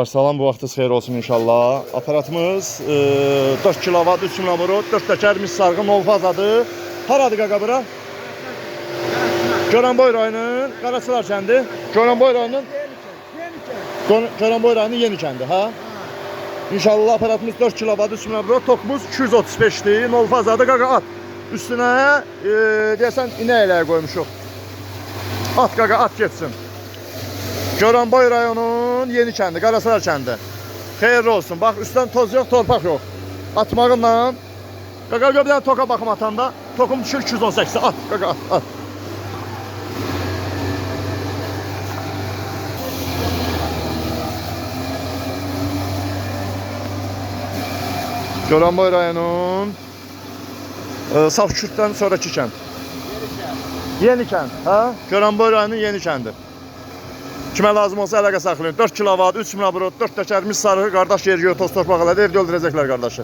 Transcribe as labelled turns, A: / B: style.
A: Salam, bu vaxtınız xeyir olsun inşallah. Aparatımız 4 kilovat, 3 numara, 4 təkər mis sarğı nol fazadır. Haradır qaqa bura? Goranboy rayonunun Qaraçılar kəndi. Goranboy rayonunun Goranboy rayonunun Yeni kəndi, ha? İnşallah aparatımız 4 kilovat, 3 numara, tokumuz 235'dir, nol fazadır qaqa at. Üstünə deyəsən inəkləyə qoymuşuq. At qaqa at getsin. Goranboy rayonunun Yeni kəndi, Qaraçılar kəndi. Xeyirli olsun. Bax, üstdən toz yox, torpaq yox. Atmağınla. Qaqa bir dənə toka baxım atanda. Tokum düşür 218. At, qaqa at, at. Goranboy rayonunun Safkürtdən sonraki kənd. Yeni kənd, ha? Goranboy rayonunun Yeni kəndi. Kimə lazım olsa əlaqə saxlayın. 4 kilovat, 3 minobrot, 4 təkər mis sarı qardaş yer toz torpaq elədi, evdə öldürəcəklər qardaşı.